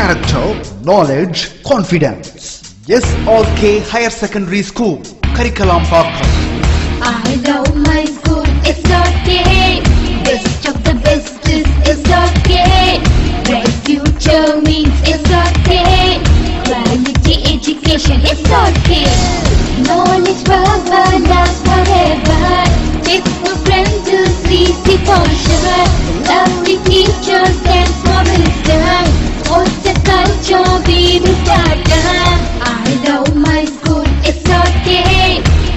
character, knowledge, confidence. SRK Higher Secondary School, Karikalambakkam. I love my school, SRK. Best of the best is SRK. Bright future means SRK. Quality education, SRK. Knowledge forever, love forever. Textbook friends, 3C for sure. Lovely teachers and promising. What's the culture we will start? I love my school, SRK.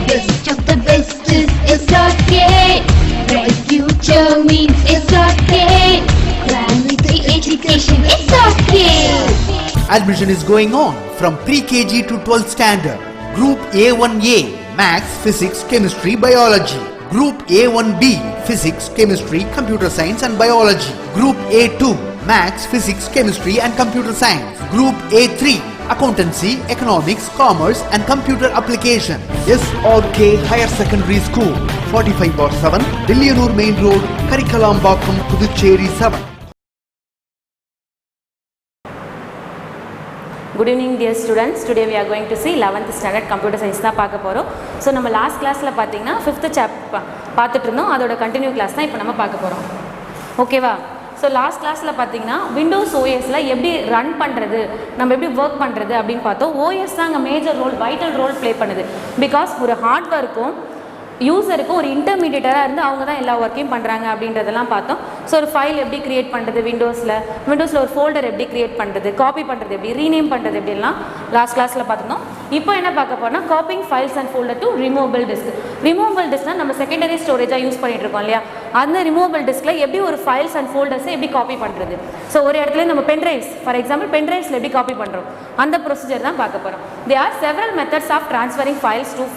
Best of the best is SRK. Bright future means SRK. Quality education, SRK. Admission is going on from pre-KG to 12th standard. Group A1A, Maths, Physics, Chemistry, Biology. Group A1B, Physics, Chemistry, Computer Science and Biology. Group A2, Maths, Physics, Chemistry and Computer Science. Group A3, Accountancy, Economics, Commerce and Computer Application. SRK Higher Secondary School, 45/7, Dilliyanur Main Road, Karikalambakkam, Puducherry 7. Good evening dear students. Today we are going to see 11th standard computer science தான் பார்க்க போகிறோம். So நம்ம last கிளாஸில் பார்த்தீங்கன்னா 5th chapter பார்த்துட்டு இருந்தோம். அதோட continue class தான் இப்போ நம்ம பார்க்க போகிறோம். ஓகேவா? ஸோ லாஸ்ட் கிளாஸில் பார்த்தீங்கன்னா விண்டோஸ் ஓஎஸில் எப்படி ரன் பண்ணுறது, நம்ம எப்படி ஒர்க் பண்ணுறது அப்படின்னு பார்த்தோம். ஓஎஸ் தான் அங்கே major role, vital role play பண்ணுது. பிகாஸ் ஒரு ஹார்ட்வேருக்கும் யூஸருக்கும் ஒரு இன்டர்மீடியேட்டராக இருந்து அவங்க தான் எல்லா ஒர்க்கையும் பண்ணுறாங்க அப்படின்றதெல்லாம் பார்த்தோம். ஸோ ஒரு ஃபைல் எப்படி க்ரியேட் பண்ணுறது விண்டோஸில் ஒரு ஃபோல்டர் எப்படி க்ரியேட் பண்ணுறது, காப்பி பண்ணுறது எப்படி, ரீநேம் பண்ணுறது எப்படிலாம் லாஸ்ட் கிளாஸில் பார்த்துருந்தோம். இப்போ என்ன பார்க்க போனால் copying files and folder to removable disk. Removable டிஸ்க்னால் நம்ம செகண்டரி ஸ்டோரேஜாக யூஸ் பண்ணிட்டு இருக்கோம் இல்லையா, அந்த ரிமூவபிள் டிஸ்கில் எப்படி ஒரு ஃபைல்ஸ் அண்ட் ஃபோல்டர்ஸை எப்படி காப்பி பண்ணுறது. ஸோ ஒரு இடத்துல நம்ம பென்ட்ரைவ்ஸ், ஃபார் எக்ஸாம்பிள் பென்ட்ரைவ்ஸில் எப்படி காப்பி பண்ணுறோம் அந்த ப்ரொசீஜர் தான் பார்க்க போகிறோம். They are several methods of transferring files to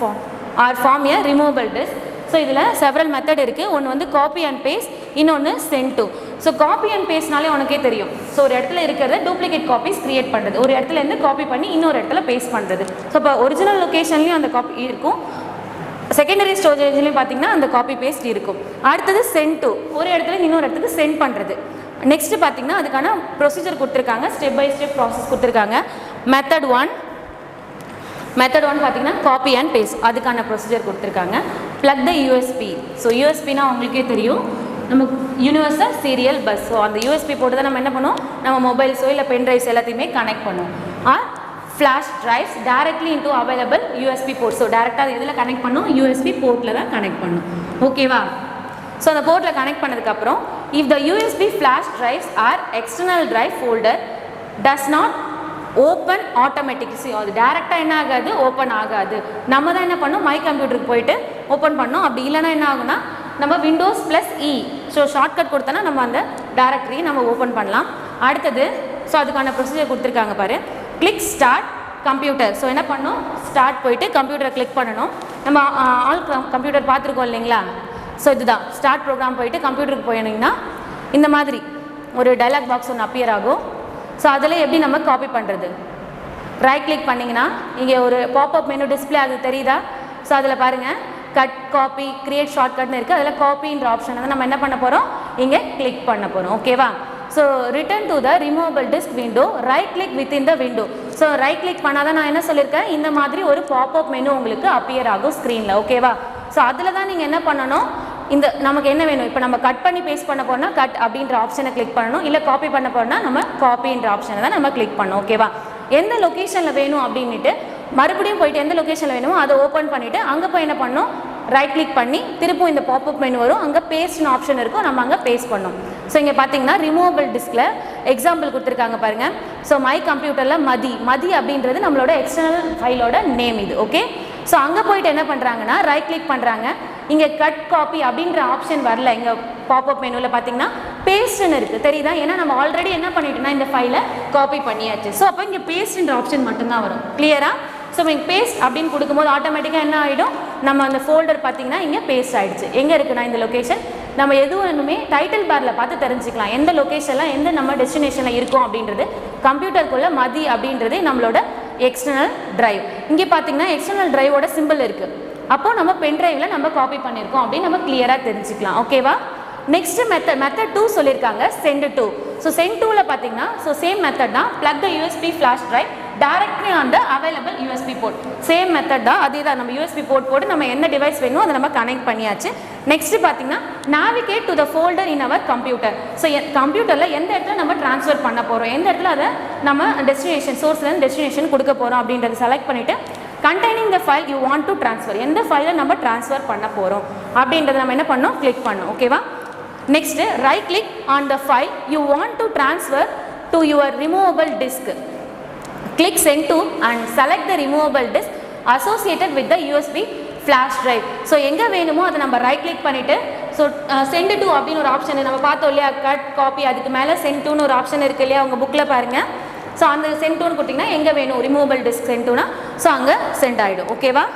form a removable disk. So இதில் செவரல் மெத்தட் இருக்குது. ஒன்று வந்து காப்பி அண்ட் பேஸ்ட், இன்னொன்று send to. So copy and பேஸ்ட்னாலே உனக்கே தெரியும். ஸோ ஒரு இடத்துல இருக்கிறத டூப்ளிகேட் காப்பீஸ் க்ரியேட் பண்ணுறது, ஒரு இடத்துலேருந்து காப்பி பண்ணி இன்னொரு இடத்துல பேஸ்ட் பண்ணுறது. ஸோ இப்போ ஒரிஜினல் லொக்கேஷன்லேயும் அந்த காப்பி இருக்கும், செகண்டரி ஸ்டோரேஜ்லேயும் பார்த்தீங்கன்னா அந்த காப்பி பேஸ்ட் இருக்கும். அடுத்தது சென்ட் டு, ஒரு இடத்துல இன்னொரு இடத்துக்கு சென்ட் பண்ணுறது. நெக்ஸ்ட்டு பார்த்தீங்கன்னா அதுக்கான ப்ரொசீஜர் கொடுத்துருக்காங்க, ஸ்டெப் பை ஸ்டெப் ப்ராசஸ் கொடுத்துருக்காங்க. மெத்தட் ஒன் பார்த்தீங்கன்னா காப்பி அண்ட் பேஸ்ட், அதுக்கான ப்ரொசீஜர் கொடுத்துருக்காங்க. ப்ளக் த யூஎஸ்பி. ஸோ யூஎஸ்பினா உங்களுக்கே தெரியும், நம்ம யூனிவர்சல் சீரியல் பஸ். ஸோ அந்த யூஎஸ்பி போட்டு தான் நம்ம என்ன பண்ணுவோம், நம்ம மொபைல்ஸோ இல்லை பென்ட்ரைவ்ஸ் எல்லாத்தையுமே கனெக்ட் பண்ணுவோம். Or flash drives directly into available USB port. So டேரெக்டாக இதில் கனெக்ட் பண்ணோம், யூஎஸ்பி போர்ட்டில் தான் கனெக்ட் பண்ணும். ஓகேவா? ஸோ அந்த போர்ட்டில் கனெக்ட் பண்ணதுக்கப்புறம் if the USB flash drives or external drive folder does not open automatically. அது டேரெக்டாக என்ன ஆகாது, ஓப்பன் ஆகாது. நம்ம தான் என்ன பண்ணோம், மை கம்ப்யூட்டருக்கு போயிட்டு ஓப்பன் பண்ணோம். அப்படி இல்லைனா என்ன ஆகுனா நம்ம விண்டோஸ் +E ஸோ ஷார்ட்கட் கொடுத்தோன்னா நம்ம அந்த டேரக்டரியை நம்ம ஓப்பன் பண்ணலாம். அடுத்தது ஸோ அதுக்கான ப்ரொசீஜர் கொடுத்துருக்காங்க பாரு, கிளிக் ஸ்டார்ட் கம்ப்யூட்டர். ஸோ என்ன பண்ணணும், ஸ்டார்ட் போயிட்டு கம்ப்யூட்டரை கிளிக் பண்ணணும். நம்ம ஆல் கம்ப்யூட்டர் பார்த்துருக்கோம் இல்லைங்களா. ஸோ இதுதான் ஸ்டார்ட் ப்ரோக்ராம். போயிட்டு கம்ப்யூட்டருக்கு போயினீங்கன்னா இந்த மாதிரி ஒரு டைலாக் பாக்ஸ் ஒன்று அப்பியர் ஆகும். ஸோ அதில் எப்படி நம்ம காப்பி பண்ணுறது, ரைட் கிளிக் பண்ணிங்கன்னா இங்கே ஒரு பாப்அப் மெனு டிஸ்பிளே ஆகுது, தெரியுதா? ஸோ அதில் பாருங்கள் கட், காப்பி, கிரியேட் ஷார்ட்கட்னு இருக்குது. அதில் காப்பின்ற ஆப்ஷன் வந்து நம்ம என்ன பண்ண போகிறோம், இங்கே கிளிக் பண்ண போகிறோம். ஓகேவா? So return to the removable disk window, right click within the window. So right click பண்ணால் தான் நான் என்ன சொல்லியிருக்கேன், இந்த மாதிரி ஒரு பாப்அப் மெனு உங்களுக்கு அப்பியர் ஆகும் ஸ்க்ரீனில். ஓகேவா? ஸோ அதில் தான் நீங்கள் என்ன பண்ணணும், இந்த நமக்கு என்ன வேணும், இப்போ நம்ம கட் பண்ணி பேஸ்ட் பண்ண போனால் கட் அப்படின்ற ஆப்ஷனை கிளிக் பண்ணணும், இல்லை காப்பி பண்ண போனால் நம்ம காப்பின்ற ஆப்ஷனை தான் நம்ம கிளிக் பண்ணணும். ஓகேவா? எந்த லொக்கேஷனில் வேணும் அப்படின்ட்டு மறுபடியும் போயிட்டு எந்த லொக்கேஷனில் வேணுமோ அதை ஓப்பன் பண்ணிவிட்டு அங்கே போய் என்ன பண்ணணும், ரைட் கிளிக் பண்ணி திருப்பும் இந்த பாப்அப் மெனு வரும், அங்கே பேஸ்ட்னு ஆப்ஷன் இருக்கும், நம்ம அங்கே பேஸ்ட் பண்ணணும். ஸோ இங்கே பார்த்தீங்கன்னா ரிமூவபிள் டிஸ்கில் எக்ஸாம்பிள் கொடுத்துருக்காங்க பாருங்கள். ஸோ மை கம்ப்யூட்டரில் மதி அப்படின்றது நம்மளோட எக்ஸ்டர்னல் ஃபைலோட நேம் இது. ஓகே, ஸோ அங்கே போயிட்டு என்ன பண்ணுறாங்கன்னா ரைட் கிளிக் பண்ணுறாங்க, இங்கே கட் காப்பி அப்படின்ற ஆப்ஷன் வரல. இங்கே பாப்அப் மெனுவில் பார்த்தீங்கன்னா பேஸ்ட்னு இருக்குது, தெரியுதா? ஏன்னா நம்ம ஆல்ரெடி என்ன பண்ணிட்டோம்னா இந்த ஃபைலை காப்பி பண்ணியாச்சு. ஸோ அப்போ இங்கே பேஸ்ட்ன்ற ஆப்ஷன் மட்டும்தான் வரும். கிளியரா? ஸோ இங்கே பேஸ்ட் அப்படின்னு கொடுக்கும்போது ஆட்டோமேட்டிக்காக என்ன ஆகிடும், நம்ம அந்த ஃபோல்டர் பார்த்தீங்கன்னா இங்கே பேஸ்ட் ஆகிடுச்சு. எங்கே இருக்குன்னா இந்த லொக்கேஷன் நம்ம எதுவுமே டைட்டில் பாரில் பார்த்து தெரிஞ்சுக்கலாம், எந்த லொக்கேஷனில் எந்த நம்ம டெஸ்டினேஷனில் இருக்கும் அப்படின்றது. கம்ப்யூட்டருக்குள்ளே மதி அப்படின்றது நம்மளோட எக்ஸ்டர்னல் ட்ரைவ். இங்கே பார்த்தீங்கன்னா எக்ஸ்டர்னல் ட்ரைவோட சிம்பிள் இருக்குது. அப்போது நம்ம பென்ட்ரைவில் நம்ம காப்பி பண்ணியிருக்கோம் அப்படின்னு நம்ம கிளியராக தெரிஞ்சுக்கலாம். ஓகேவா? நெக்ஸ்ட் மெத்தட் 2 சொல்லியிருக்காங்க send to. ஸோ send toல பார்த்தீங்கன்னா ஸோ சேம் மெத்தட் தான், plug the USB flash drive directly on the available USB port. Same method தான், அதே தான். நம்ம USB போர்ட் போட்டு நம்ம என்ன டிவைஸ் வேணுமோ அதை நம்ம கனெக்ட் பண்ணியாச்சு. நெக்ஸ்ட் பார்த்தீங்கன்னா navigate to the folder in our computer. So கம்ப்யூட்டரில் எந்த இடத்துல நம்ம ட்ரான்ஸ்ஃபர் பண்ண போகிறோம், எந்த இடத்துல அதை நம்ம டெஸ்டினேஷன் சோர்ஸ்லேருந்து டெஸ்டினேஷன் கொடுக்க போகிறோம் அப்படின்றத செலக்ட் பண்ணிவிட்டு containing the file you want to transfer, எந்த ஃபைலை நம்ம ட்ரான்ஸ்ஃபர் பண்ண போகிறோம் அப்படின்றத நம்ம என்ன பண்ணோம், கிளிக் பண்ணோம். ஓகேவா? Next right click on the file you want to transfer to your removable disk. Click send to and select the removable disk associated with the USB flash drive. So எங்கே வேணுமோ அதை நம்ம ரைட் கிளிக் பண்ணிவிட்டு so send to அப்படின்னு ஒரு option நம்ம பார்த்தோம் இல்லையா, கட் காப்பி, அதுக்கு மேலே send toன்னு ஒரு ஆப்ஷன் இருக்குது இல்லையா, உங்கள் புக்கில் பாருங்கள். ஸோ அந்த send toன்னு கொடுத்தீங்கன்னா எங்கே வேணும் ரிமூவபிள் டிஸ்க் send toனா ஸோ அங்கே சென்ட் ஆகிடும். ஓகேவா?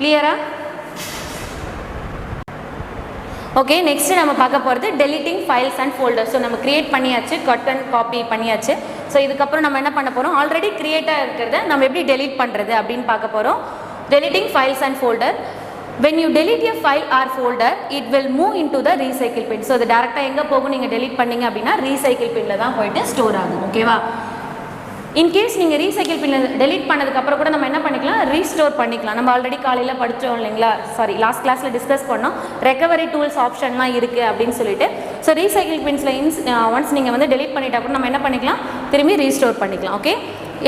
கிளியரா? ஓகே, நெக்ஸ்ட் நம்ம பார்க்க போகிறது deleting files and folders. So நம்ம கிரியேட் பண்ணியாச்சு, கட் அண்ட் காப்பி பண்ணியாச்சு. ஸோ இதுக்கப்புறம் நம்ம என்ன பண்ண போகிறோம், ஆல்ரெடி கிரியேட்டாக இருக்கிறத நம்ம எப்படி டெலீட் பண்ணுறது அப்படின்னு பார்க்க போகிறோம். Deleting files and folder. when you delete a file or folder it will move into the recycle bin. So இது டேரெக்டாக எங்கே போகும், நீங்கள் டெலிட் பண்ணிங்க அப்படின்னா ரீசைக்கிள் பின்னில் தான் போயிட்டு ஸ்டோர் ஆகும். ஓகேவா? இன்கேஸ் நீங்கள் ரீசைக்கிள் பின்னில் டெலிட் பண்ணதுக்கப்புறம் கூட நம்ம என்ன பண்ணிக்கலாம், ரீஸ்டோர் பண்ணிக்கலாம். நம்ம ஆல்ரெடி காலையில் படித்தோம் இல்லைங்களா, சாரி லாஸ்ட் கிளாஸில் டிஸ்கஸ் பண்ணோம், ரெக்கவரி டூல்ஸ் ஆப்ஷன்லாம் இருக்குது அப்படின்னு சொல்லிட்டு. ஸோ ரீசைக்கிள் பின்ஸில் ஒன்ஸ் நீங்கள் வந்து டெலிட் பண்ணிட்டா கூட நம்ம என்ன பண்ணிக்கலாம், திரும்பி ரீஸ்டோர் பண்ணிக்கலாம். ஓகே,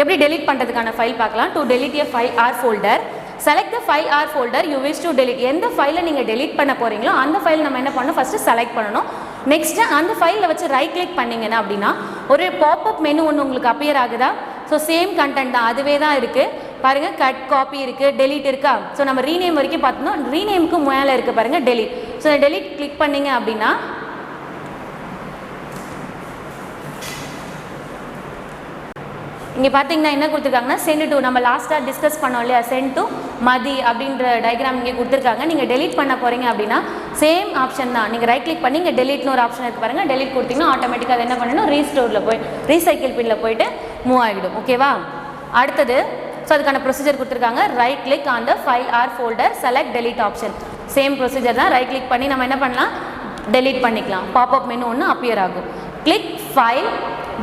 எப்படி டெலிட் பண்ணுறதுக்கான ஃபைல் பார்க்கலாம். To delete a file or folder, select the file or folder you wish to delete. எந்த ஃபைலை நீங்கள் டெலிட் பண்ண போகிறீங்களோ அந்த ஃபைல் நம்ம என்ன பண்ணணும், ஃபஸ்ட்டு செலக்ட் பண்ணணும். நெக்ஸ்ட்டு அந்த ஃபைலில் வச்சு ரைட் கிளிக் பண்ணிங்கன்னா அப்படின்னா ஒரு பாப்அப் மெனு ஒன்று உங்களுக்கு அப்பியர் ஆகுதா. ஸோ சேம் கண்டென்ட் தான், அதுவே தான் இருக்குது பாருங்கள். கட் காப்பி இருக்குது, டெலிட் இருக்கா. ஸோ நம்ம ரீநேம் வரைக்கும் பார்த்தோம்னா ரீநேமுக்கு மேலே இருக்குது பாருங்கள் டெலிட். ஸோ டெலிட் கிளிக் பண்ணிங்க அப்படின்னா இங்கே பார்த்தீங்கன்னா என்ன கொடுத்துருக்காங்கன்னா send to, நம்ம லாஸ்ட்டாக டிஸ்கஸ் பண்ணோம் இல்லையா, send to மதி அப்படின்ற டயக்ராம் இங்கே கொடுத்துருக்காங்க. நீங்கள் டெலிட் பண்ண போகிறீங்க அப்படின்னா சேம் ஆப்ஷன் தான், நீங்கள் ரைட் கிளிக் பண்ணி இங்கே டெலிட்னு ஒரு ஆப்ஷன் இருக்குது பாருங்கள். டெலிட் கொடுத்தீங்கன்னா ஆட்டோமேட்டிக்காக அதை என்ன பண்ணணும், ரீஸ்டோரில் போய் ரீசைக்கிள் பின்னில் போயிட்டு மூவ் ஆகிடும். ஓகேவா? அடுத்தது ஸோ அதுக்கான ப்ரொசீஜர் கொடுத்துருக்காங்க. Right click on the file or folder, select delete option. Same procedure தான், ரைட் கிளிக் பண்ணி நம்ம என்ன பண்ணலாம், டெலிட் பண்ணிக்கலாம். பாப்அப் மெனு ஒன்று அப்பியர் ஆகும். Click file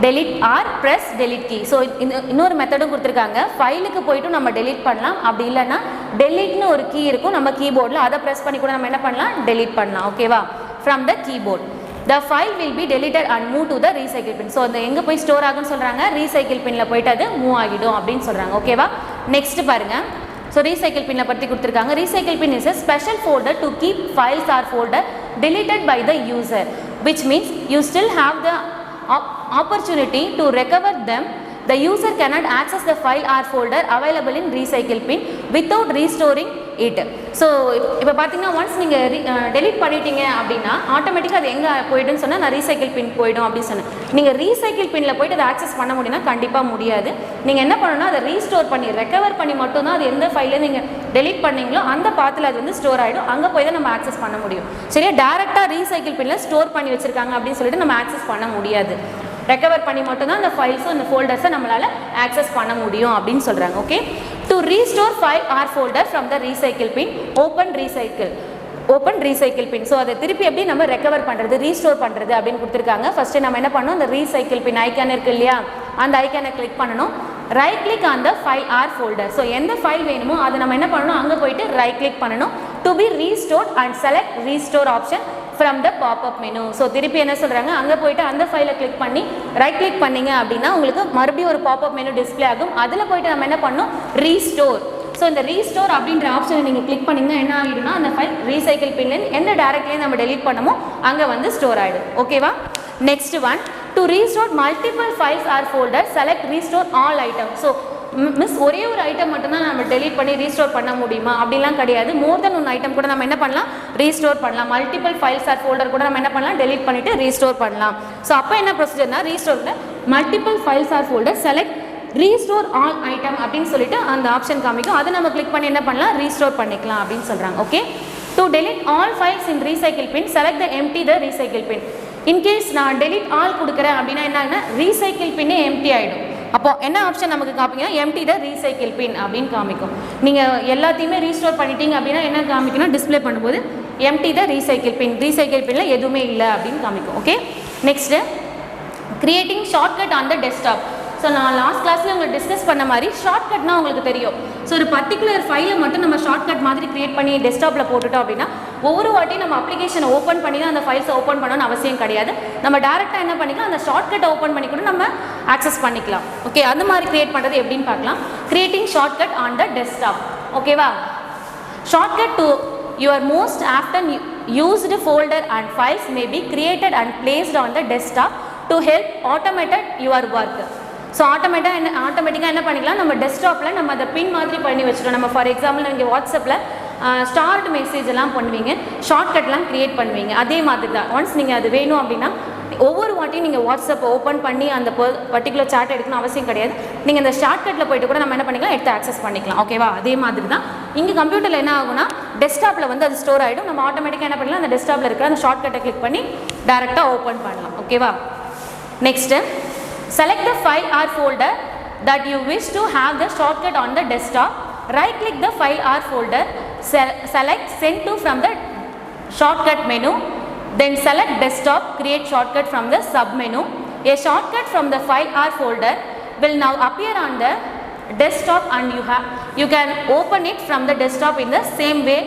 delete or press delete key. So இன்னொரு மெத்தடும் கொடுத்துருக்காங்க. ஃபைலுக்கு போய்ட்டு நம்ம delete பண்ணலாம், அப்படி இல்லைன்னா டெலிட்னு ஒரு கீ இருக்கும் நம்ம கீபோர்டில், அதை ப்ரெஸ் பண்ணி கூட நம்ம என்ன பண்ணலாம், delete பண்ணலாம். ஓகேவா? From the keyboard the file will be deleted and move to the recycle bin. So அந்த எங்கே போய் ஸ்டோர் ஆகுன்னு சொல்கிறாங்க, ரீசைக்கிள் பின்னில் போயிட்டு அது மூவ் ஆகிடும் அப்படின்னு சொல்கிறாங்க. ஓகேவா? நெக்ஸ்ட் பாருங்கள். ஸோ ரீசைக்கிள் பின்னை பற்றி கொடுத்துருக்காங்க. Recycle bin is a special folder to keep files or folder deleted by the user, which means you still have the opportunity to recover them. The user cannot access the file or folder available in recycle bin without restoring it. So இப்போ பார்த்தீங்கன்னா once நீங்கள் delete பண்ணிட்டீங்க அப்படின்னா ஆட்டோமேட்டிக்காக அது எங்கே போய்டுன்னு சொன்னால் நான் ரீசைக்கிள் பின் போய்டும் அப்படின்னு சொன்னேன். நீங்கள் ரீசைக்கிள் பின்னில் போய்ட்டு அதை ஆக்சஸ் பண்ண முடியும்னா கண்டிப்பாக முடியாது. நீங்கள் என்ன பண்ணணும்னா அதை ரீஸ்டோர் பண்ணி ரெக்கவர் பண்ணி மட்டும்தான் அது எந்த ஃபைலில் நீங்கள் டெலிட் பண்ணீங்களோ அந்த பாத்தில் அது வந்து ஸ்டோர் ஆகிடும். அங்கே போய் தான் நம்ம ஆக்சஸ் பண்ண முடியும். சரியா? டேரெக்டாக ரீசைக்கிள் பின்னில் ஸ்டோர் பண்ணி வச்சுருக்காங்க அப்படின்னு சொல்லிட்டு நம்ம ஆக்சஸ் பண்ண முடியாது. ரெக்கவர் பண்ணி மட்டும்தான் அந்த ஃபைல்ஸும் இந்த ஃபோல்டர்ஸை நம்மளால் ஆக்சஸ் பண்ண முடியும் அப்படின்னு சொல்கிறாங்க. Okay, to restore file or folder from the recycle bin, open recycle bin. So அதை திருப்பி எப்படி நம்ம ரெக்கவர் பண்ணுறது, ரீஸ்டோர் பண்ணுறது அப்படின்னு கொடுத்துருக்காங்க. ஃபஸ்ட்டு நம்ம என்ன பண்ணணும், இந்த ரீசைக்கிள் பின் ஐக்கான் இருக்குது இல்லையா, அந்த ஐக்கானை கிளிக் பண்ணணும். Right click on the file or folder. So எந்த ஃபைல் வேணுமோ அதை நம்ம என்ன பண்ணணும், அங்கே போயிட்டு ரைட் கிளிக் பண்ணணும். To be restored and select restore option from the popup menu. So திருப்பி என்ன சொல்கிறாங்க, அங்கே போய்ட்டு அந்த ஃபைலை கிளிக் பண்ணி ரைட் கிளிக் பண்ணிங்க அப்படின்னா உங்களுக்கு மறுபடியும் ஒரு பாப்அப் மெனு டிஸ்பிளே ஆகும். அதில் போய்ட்டு நம்ம என்ன பண்ணணும், ரீஸ்டோர். ஸோ இந்த ரீஸ்டோர் அப்படின்ற ஆப்ஷனை நீங்கள் கிளிக் பண்ணிங்கன்னா என்ன ஆகிடும்னா அந்த ஃபைல் ரீசைக்கிள் பின்லேருந்து எந்த டேரக்ட்லேயும் நம்ம டெலிட் பண்ணமோ அங்கே வந்து ஸ்டோர் ஆகிடும். ஓகேவா? Next one, to restore multiple files or folder, select restore all item. So miss ஒரே ஒரு ஐட்டம் மட்டும்தான் நம்ம டெலிட் பண்ணி ரீஸ்டோர் பண்ண முடியுமா அப்படிலாம் கிடையாது. மோர் தென் ஒன் ஐட்டம் கூட நம்ம என்ன பண்ணலாம், ரீஸ்டோர் பண்ணலாம். மல்டிபிள் ஃபைல்ஸ் ஆர் ஃபோல்டர் கூட நம்ம என்ன பண்ணலாம், டெலிட் பண்ணிவிட்டு ரீஸ்டோர் பண்ணலாம். ஸோ அப்போ என்ன ப்ரொசீஜர்னா, ரீஸ்டோரில் multiple files or folder select restore all item அப்படின்னு சொல்லிட்டு அந்த ஆப்ஷன் காமிக்கும். அதை நம்ம கிளிக் பண்ணி என்ன பண்ணலாம், ரீஸ்டோர் பண்ணிக்கலாம் அப்படின்னு சொல்கிறாங்க. Okay, to delete all files in recycle bin, select the empty the recycle bin. In case நான் டெலிட் ஆல் கொடுக்குறேன் அப்படின்னா என்ன, ரீசைக்கிள் பின்னே எம்டி ஆகிடும். அப்போ என்ன ஆப்ஷன் நமக்கு காமிக்கும், எம்டி த ரீசைக்கிள் பின் அப்படின்னு காமிக்கும். நீங்கள் எல்லாத்தையுமே ரீஸ்டோர் பண்ணிட்டீங்க அப்படின்னா என்ன காமிக்கணும், டிஸ்பிளே பண்ணும்போது empty the recycle bin, recycle பின்ல எதுவுமே இல்லை அப்படின்னு காமிக்கும். Okay, next creating shortcut on the desktop. So நான் லாஸ்ட் கிளாஸில் உங்களுக்கு டிஸ்கஸ் பண்ண மாதிரி ஷார்ட்கட்னா உங்களுக்கு தெரியும். ஸோ ஒரு பர்டிகுலர் ஃபைலை மட்டும் நம்ம ஷார்ட்கட் மாதிரி கிரியேட் பண்ணி டெஸ்க்டாப்பில் போட்டுட்டோம் அப்படின்னா ஒவ்வொரு வாட்டியும் நம்ம அப்ளிகேஷனை ஓப்பன் பண்ணி தான் அந்த ஃபைல்ஸை ஓப்பன் பண்ணணும்னு அவசியம் கிடையாது. நம்ம டேரெக்டாக என்ன பண்ணிக்கலாம், அந்த ஷார்ட்கட்டை ஓப்பன் பண்ணி கூட நம்ம ஆக்சஸ் பண்ணிக்கலாம். ஓகே, அந்த மாதிரி கிரியேட் பண்ணுறது எப்படின்னு பார்க்கலாம். Creating shortcut on the desktop. ஓகேவா, shortcut to your most often used folder and files may be created and placed on the desktop to help automate your work. So ஆட்டோமேட்டிக்காக என்ன பண்ணிக்கலாம், நம்ம டெஸ்க்டாப்பில் நம்ம அதை பின் மாதிரி பண்ணி வச்சுட்டோம். நம்ம ஃபார் எக்ஸாம்பிள் நீங்கள் வாட்ஸ்அப்பில் ஸ்டார்ட் மெசேஜ் எல்லாம் பண்ணுவீங்க, ஷார்ட்கட்லாம் க்ரியேட் பண்ணுவீங்க. அதே மாதிரி தான் ஒன்ஸ் நீங்கள் அது வேணும் அப்படின்னா ஒவ்வொரு வாட்டியும் நீங்கள் வாட்ஸ்அப்பை ஓப்பன் பண்ணி அந்த பர்டிகுலர் சாட் எடுக்கணும் அவசியம் கிடையாது. நீங்கள் இந்த ஷார்ட்கட்டில் போய்ட்டு கூட நம்ம என்ன பண்ணிக்கலாம், எடுத்து ஆக்சஸ் பண்ணிக்கலாம். ஓகேவா, அதே மாதிரி தான் இங்கே கம்ப்யூட்டரில் என்ன ஆகும்னா டெஸ்க்டாப்பில் வந்து அது ஸ்டோர் ஆகிடும். நம்ம ஆட்டோமேட்டிக்காக என்ன பண்ணலாம், அந்த டெஸ்க்டாப்பில் இருக்கிற அந்த ஷார்ட்கட்டை கிளிக் பண்ணி டேரெக்டாக ஓப்பன் பண்ணலாம். ஓகேவா, next select the file or folder that you wish to have the shortcut on the desktop. Right click the file or folder, select send to from the shortcut menu, then select desktop, create shortcut from the sub menu. A shortcut from the file or folder will now appear on the desktop and you can open it from the desktop in the same way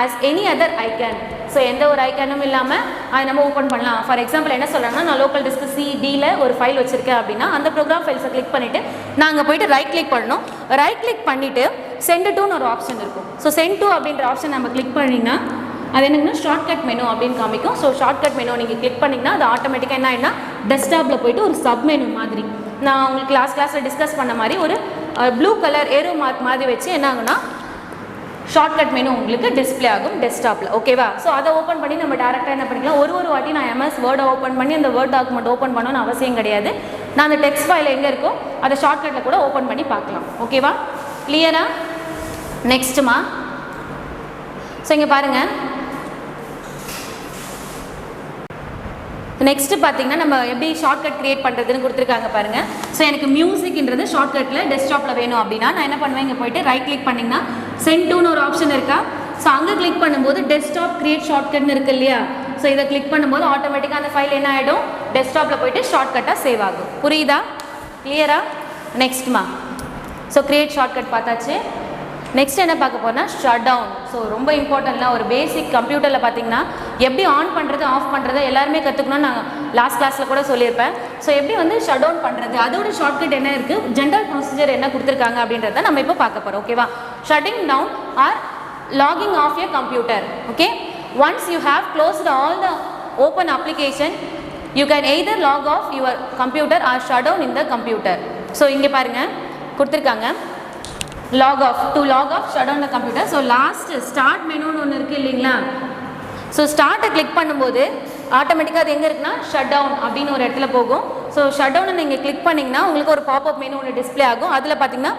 as any other icon. So எந்த ஒரு ஐக்கனும் இல்லாமல் அதை நம்ம open பண்ணலாம். For example என்ன சொல்கிறாங்கன்னா, நான் local disk சிடியில் ஒரு ஃபைல் வச்சுருக்கேன் அப்படின்னா அந்த ப்ரோக்ராம் ஃபைல்ஸை கிளிக் பண்ணிவிட்டு நான் அங்கே போய்ட்டு ரைட் கிளிக் பண்ணணும். ரைட் கிளிக் பண்ணிவிட்டு சென்ட் டுன்னு ஒரு ஆப்ஷன் இருக்கும். ஸோ சென்ட் டு அப்படின்ற ஆப்ஷன் நம்ம கிளிக் பண்ணிங்கன்னா அது என்னங்கன்னா ஷார்ட்கட் மெனு அப்படின்னு காமிக்கும். ஸோ ஷார்ட்கட் மெனு நீங்கள் கிளிக் பண்ணிங்கன்னா அது ஆட்டோமேட்டிக்காக என்ன ஆகிடும்னா டெஸ்க்டாப்பில் போய்ட்டு ஒரு சப் மெனு மாதிரி நான் உங்களுக்கு கிளாஸில் டிஸ்கஸ் பண்ண மாதிரி ஒரு ப்ளூ கலர் ஏரோ மார்க் மாதிரி வச்சு என்ன ஆகுனா ஷார்ட்கட் மெனு உங்களுக்கு டிஸ்பிளே ஆகும் டெஸ்க்டாப்பில். ஓகேவா, ஸோ அதை ஓப்பன் பண்ணி நம்ம டேரெக்டாக என்ன பண்ணிக்கலாம், ஒரு வாட்டி நான் எம்எஸ் வேர்டை ஓப்பன் பண்ணி அந்த வேர்ட் டாக்குமெண்ட் ஓப்பன் பண்ணணும்னு அவசியம் கிடையாது. நான் அந்த டெக்ஸ்ட் ஃபைல் எங்கே இருக்கோ அதை ஷார்ட்கட்டில் கூட ஓப்பன் பண்ணி பார்க்கலாம். ஓகேவா, கிளியரா? நெக்ஸ்ட்டுமா, ஸோ இங்கே பாருங்கள், நெக்ஸ்ட்டு பார்த்தீங்கன்னா நம்ம எப்படி ஷார்ட்கட் கிரியேட் பண்ணுறதுன்னு கொடுத்துருக்காங்க பாருங்கள். ஸோ எனக்கு மியூசிக்ன்றது ஷார்ட்கட்டில் டெஸ்க்டாப்பில் வேணும் அப்படின்னா நான் என்ன பண்ணுவேன், இங்கே போய்ட்டு ரைட் கிளிக் பண்ணிங்கன்னா சென்ட் டுன்னு ஒரு ஆப்ஷன் இருக்கா. ஸோ அங்கே கிளிக் பண்ணும்போது டெஸ்க்டாப் கிரியேட் ஷார்ட்கட்னு இருக்குது இல்லையா. ஸோ இதை கிளிக் பண்ணும்போது ஆட்டோமேட்டிக்காக அந்த ஃபைல் என்ன ஆகிடும், டெஸ்க்டாப்பில் போய்ட்டு ஷார்ட்கட்டாக சேவ் ஆகும். புரியுதா, கிளியரா? நெக்ஸ்ட்மா, ஸோ கிரியேட் ஷார்ட்கட் பார்த்தாச்சு. நெக்ஸ்ட் என்ன பார்க்க போனால் ஷட் டவுன். ஸோ ரொம்ப இம்பார்ட்டன்ட்லாம் ஒரு பேசிக் கம்ப்யூட்டரில் பார்த்தீங்கன்னா எப்படி ஆன் பண்ணுறது ஆஃப் பண்ணுறது எல்லாருமே கற்றுக்கணும்னு நான் லாஸ்ட் கிளாஸில் கூட சொல்லியிருப்பேன். ஸோ எப்படி வந்து ஷட் டவுன் பண்ணுறது, அதோட ஷார்ட்கட் என்ன இருக்குது, ஜென்ரல் ப்ரொசீஜர் என்ன கொடுத்துருக்காங்க அப்படின்றத நம்ம இப்போ பார்க்க போகிறோம். ஓகேவா, shutting down or logging off your computer. Okay, once you have closed all the open application you can either log off your computer or shut down in the computer. So இங்கே பாருங்கள் கொடுத்துருக்காங்க log off, to log off shut down the computer. So last start menu ஒன்று இருக்குது இல்லைங்களா. So ஸ்டார்ட்டை click பண்ணும்போது ஆட்டோமேட்டிக்காக அது எங்கே இருக்குன்னா ஷட் டவுன் அப்படின்னு ஒரு இடத்துல போகும். ஸோ ஷட் டவுனை நீங்கள் கிளிக் பண்ணிங்கன்னா உங்களுக்கு ஒரு பாப்அப் மெனு ஒன்று டிஸ்பிளே ஆகும். அதில் பார்த்தீங்கன்னா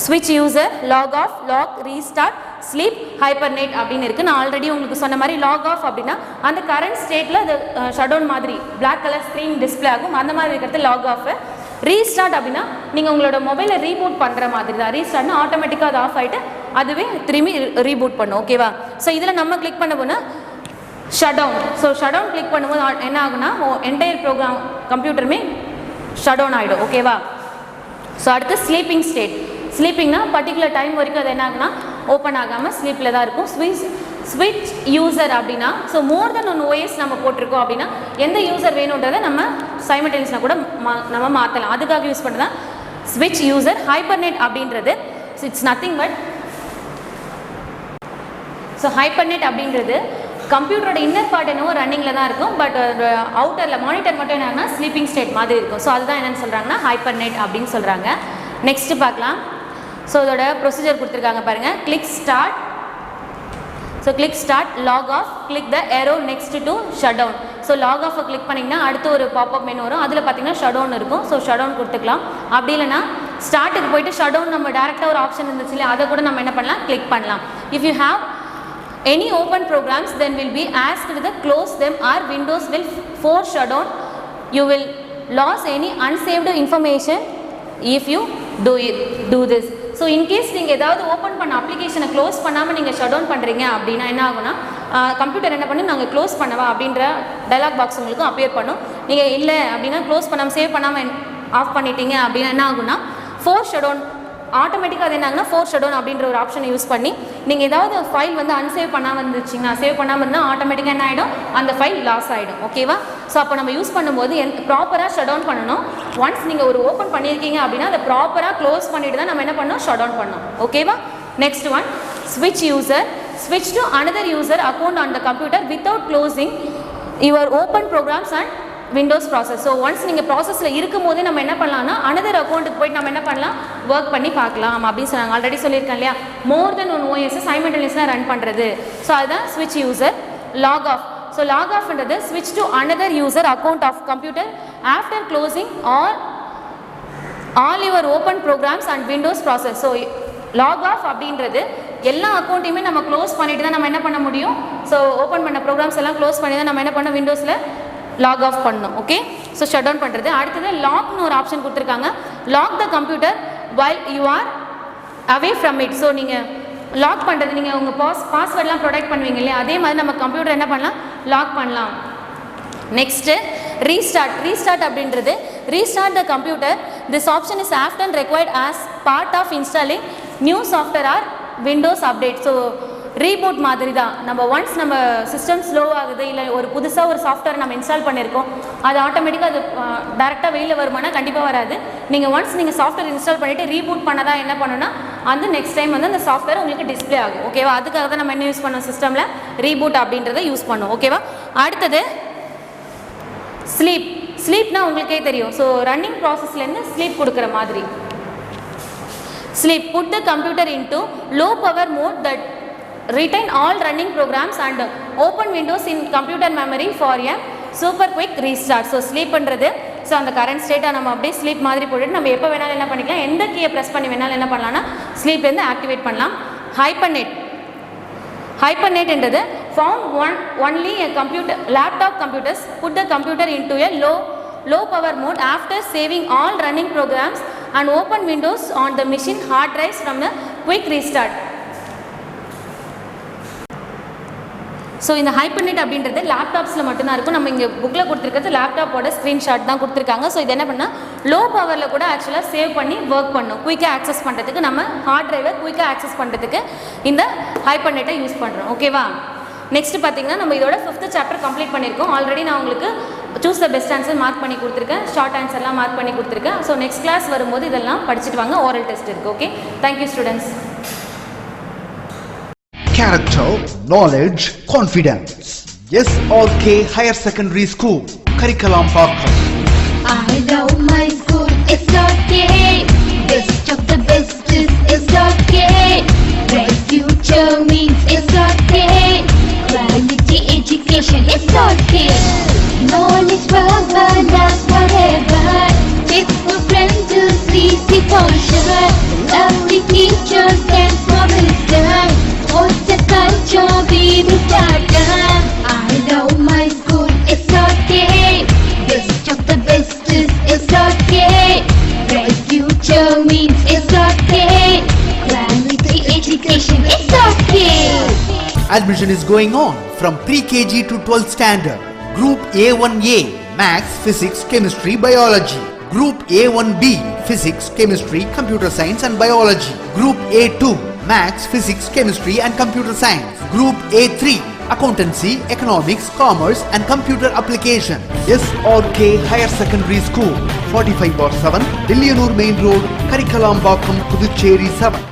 ஸ்விட்ச் user, log off, lock, restart, sleep, hibernate அப்படின்னு இருக்குது. நான் ஆல்ரெடி உங்களுக்கு சொன்ன மாதிரி லாக் ஆஃப் அப்படின்னா அந்த கரண்ட் ஸ்டேட்டில் அது ஷட் டவுன் மாதிரி பிளாக் கலர் ஸ்க்ரீன் டிஸ்பிளே ஆகும். அந்த மாதிரி இருக்கிறது லாக் ஆஃப். ரீஸ்டார்ட் அப்படின்னா நீங்கள் உங்களோட மொபைலை ரீபூட் பண்ணுற மாதிரி தான். ரீஸ்டார்ட்னா ஆட்டோமேட்டிக்காக அது ஆஃப் ஆகிட்டு அதுவே திரும்பி ரீபூட் பண்ணும். ஓகேவா, ஸோ இதில் நம்ம கிளிக் பண்ண போனால் shut down. So shut down click பண்ணும்போது என்ன ஆகுனா என்டையர் ப்ரோக்ராம் கம்ப்யூட்டருமே ஷட் டவுன் ஆகிடும். ஓகேவா, ஸோ அடுத்து ஸ்லீப்பிங் ஸ்டேட். ஸ்லீப்பிங்னா பர்டிகுலர் டைம் வரைக்கும் அது என்ன ஆகுனா ஓப்பன் ஆகாமல் ஸ்லீப்பில் தான் இருக்கும். ஸ்விட்ச் யூசர் அப்படின்னா so more than one OS நம்ம போட்டிருக்கோம் அப்படின்னா எந்த யூசர் வேணுன்றதை நம்ம சைமல்டேனியஸாக கூட நம்ம மாற்றலாம். அதுக்காக யூஸ் பண்ணுறதான் ஸ்விட்ச் யூசர். ஹைப்பர்நெட் அப்படின்றது இட்ஸ் நத்திங் பட் ஸோ ஹைப்பர்நெட் அப்படின்றது கம்ப்யூட்டரோட இன்னர் பார்ட் என்னவோ ரன்னிங்கில் தான் இருக்கும். பட் அவுட்டரில் மானிட்டர் மட்டும் என்னன்னா ஸ்லீப்பிங் ஸ்டேட் மாதிரி இருக்கும். ஸோ அதுதான் என்னென்னு சொல்கிறாங்கன்னா ஹைப்பர்நெட் அப்படின்னு சொல்கிறாங்க. நெக்ஸ்ட்டு பார்க்கலாம். ஸோ இதோட ப்ரொசீஜர் கொடுத்துருக்காங்க பாருங்கள். Click start. So click start, log off, click the arrow next to shut down. So log ஆஃபை கிளிக் பண்ணிங்கன்னா அடுத்து ஒரு பாப்அப் மெனு வரும். அதில் பார்த்தீங்கன்னா ஷட் டவுன் இருக்கும். ஸோ ஷட் டவுன் கொடுத்துக்கலாம். அப்படி இல்லைனா ஸ்டார்ட்டுக்கு போய்ட்டு ஷட் டவுன் நம்ம டேரெக்டாக ஒரு ஆப்ஷன் இருந்துச்சு இல்லையா, அதை கூட நம்ம என்ன பண்ணலாம், கிளிக் பண்ணலாம். If you have any open programs then will be asked to close them or Windows will force shut down. You will lose any unsaved information if you do this. So in case நீங்கள் ஏதாவது open பண்ண அப்ளிகேஷனை close பண்ணாமல் நீங்கள் shut down பண்ணுறீங்க அப்படின்னா என்ன ஆகுனா கம்ப்யூட்டர் என்ன பண்ணி நாங்கள் க்ளோஸ் பண்ணவா அப்படின்ற டயலாக் பாக்ஸ் உங்களுக்கு அப்பியர் பண்ணும். நீங்கள் இல்லை அப்படின்னா க்ளோஸ் பண்ணாமல் சேவ் பண்ணாமல் ஆஃப் பண்ணிட்டீங்க அப்படின்னா என்ன ஆகுனா ஃபோர்ஸ் ஷட் ஆட்டோமேட்டிக்காக அது என்னாகுன்னா ஃபோர்ஸ் ஷட் அப்படின்ற ஒரு ஆப்ஷனை யூஸ் பண்ணி நீங்கள் ஏதாவது ஃபைல் வந்து அன்சேவ் பண்ணாமல் இருந்துச்சிங்கன்னா சேவ் பண்ணாமல் இருந்தால் ஆட்டோமேட்டிக்காக என்ன ஆகிடும், அந்த ஃபைல் லாஸ் ஆகிடும். ஓகேவா? ஸோ அப்போ நம்ம யூஸ் பண்ணும்போது ப்ராப்பராக ஷட் டவுன் பண்ணணும். ஒன்ஸ் நீங்கள் ஒரு ஓப்பன் பண்ணியிருக்கீங்க அப்படின்னா அதை ப்ராப்பராக க்ளோஸ் பண்ணிட்டு தான் நம்ம என்ன பண்ணணும், ஷட் டவுன் பண்ணணும். ஓகேவா? Next one, switch user, switch to another user account on the computer without closing your open programs and Windows process. So once நீங்கள் ப்ராசஸில் இருக்கும் போதே நம்ம என்ன பண்ணலாம்னா அனதர் அக்கௌண்ட்டுக்கு போய்ட்டு நம்ம என்ன பண்ணலாம், ஒர்க் பண்ணி பார்க்கலாம் அப்படின்னு சொன்னாங்க. ஆல்ரெடி சொல்லியிருக்கேன் இல்லையா, மோர் தென் ஒன் OS சைமல்டேனியஸாக ரன் பண்ணுறது. ஸோ அதுதான் ஸ்விட்ச் user. Log off, so log ஆஃப்ன்றது ஸ்விட்ச் to another user account of computer after closing all your open programs and windows process. So log off அப்படின்றது எல்லா அக்கௌண்ட்டையுமே நம்ம க்ளோஸ் பண்ணிட்டு தான் நம்ம என்ன பண்ண முடியும். ஸோ ஓப்பன் பண்ண ப்ரோக்ராம்ஸ் எல்லாம் க்ளோஸ் பண்ணி தான் நம்ம என்ன பண்ணோம், விண்டோஸில் லாக் ஆஃப் பண்ணணும். ஓகே, ஸோ ஷட் டவுன் பண்ணுறது. அடுத்தது லாக்னு ஒரு ஆப்ஷன் கொடுத்துருக்காங்க. Lock the computer while you are away from it. So நீங்கள் லாக் பண்ணுறது, நீங்கள் உங்கள் பாஸ்வேர்ட்லாம் ப்ரொடெக்ட் பண்ணுவீங்க இல்லையா, அதே மாதிரி நம்ம கம்ப்யூட்டர் என்ன பண்ணலாம், லாக் பண்ணலாம். நெக்ஸ்ட்டு ரீஸ்டார்ட் அப்படின்றது restart the computer. This option is often required as part of installing new software or Windows update. So reboot மாதிரி தான். நம்ம ஒன்ஸ் நம்ம சிஸ்டம் ஸ்லோ ஆகுது, இல்லை ஒரு புதுசாக ஒரு சாஃப்ட்வேர் நம்ம இன்ஸ்டால் பண்ணியிருக்கோம், அது ஆட்டோமேட்டிக்காக அது டேரெக்டாக வெளியில் வருமானா கண்டிப்பாக வராது. நீங்கள் ஒன்ஸ் நீங்கள் சாஃப்ட்வேர் இன்ஸ்டால் பண்ணிவிட்டு ரீபூட் பண்ணதான் என்ன பண்ணணும்னா அந்த நெக்ஸ்ட் டைம் வந்து அந்த சாஃப்ட்வேர் உங்களுக்கு டிஸ்பிளே ஆகும். ஓகேவா? அதுக்காக தான் நம்ம என்ன யூஸ் பண்ணோம், சிஸ்டமில் ரீபூட் அப்படின்றத யூஸ் பண்ணோம். ஓகேவா? அடுத்தது ஸ்லீப்னா உங்களுக்கே தெரியும். ஸோ ரன்னிங் ப்ராசஸ்லேருந்து ஸ்லீப் கொடுக்குற மாதிரி. Sleep, put the computer into low power mode that retain all running programs and open windows in computer memory for a super quick restart. So sleep பண்றது, so அந்த current ஸ்டேட்டை நம்ம அப்படியே sleep மாதிரி போட்டுட்டு நம்ம எப்போ வேணாலும் என்ன பண்ணிக்கலாம், எந்த கீயை ப்ரெஸ் பண்ணி வேணாலும் என்ன பண்ணலாம்னா ஸ்லீப்லேருந்து ஆக்டிவேட் பண்ணலாம். ஹைப்பர்நெட் என்றது found only a laptop computers put the computer into a low power mode after saving all running programs and open windows on the machine hard drives from the quick restart. So இந்த ஹைப்பர்நெட் அப்படின்றது லேப்டாப்ஸில் மட்டும்தான் இருக்கும். நம்ம இங்கே புக்கில் கொடுத்துருக்கிறது லேப்டாப்போட screenshot தான் கொடுத்துருக்காங்க. ஸோ இது என்ன பண்ணால் லோ பவரில் கூட ஆக்சுவலாக சேவ் பண்ணி ஒர்க் பண்ணும். குயிக்காக ஆக்சஸ் பண்ணுறதுக்கு, நம்ம ஹார்ட் டிரைவை குயிக்காக ஆக்சஸ் பண்ணுறதுக்கு இந்த ஹைப்பர்நெட்டை யூஸ் பண்ணுறோம். ஓகேவா? நெக்ஸ்ட் பார்த்தீங்கன்னா நம்ம இதோட 5th சாப்டர் கம்ப்ளீட் பண்ணியிருக்கோம். ஆல்ரெடி நான் உங்களுக்கு choose the best answer mark பண்ணி கொடுத்துருக்கேன், ஷார்ட் ஆன்சர்லாம் மார்க் பண்ணி கொடுத்துருக்கேன். ஸோ நெக்ஸ்ட் கிளாஸ் வரும்போது இதெல்லாம் படிச்சுட்டு வாங்க. ஓரல் டெஸ்ட் இருக்குது. Okay, thank you students. Character, knowledge, confidence. SRK Higher Secondary School, Curriculum Parker. I love my school, SRK. Best of the best is SRK. Bright future means SRK. Quality education, SRK. Knowledge forever, love forever. Faithful friends to see the culture. Lovely teachers and promisers. What's the culture we will start? I love my school, SRK. Best of the best is SRK. Bright future means SRK. Quality education, SRK. Admission is going on from pre-KG to 12th standard. Group A1A, Maths, Physics, Chemistry, Biology. Group A1B, Physics, Chemistry, Computer Science and Biology. Group A2, Maths, Physics, Chemistry and Computer Science. Group A3, Accountancy, Economics, Commerce and Computer Application. SRK Higher Secondary School, 45/7, Dillianur Main Road, Karikalambakkam, Puducherry 7.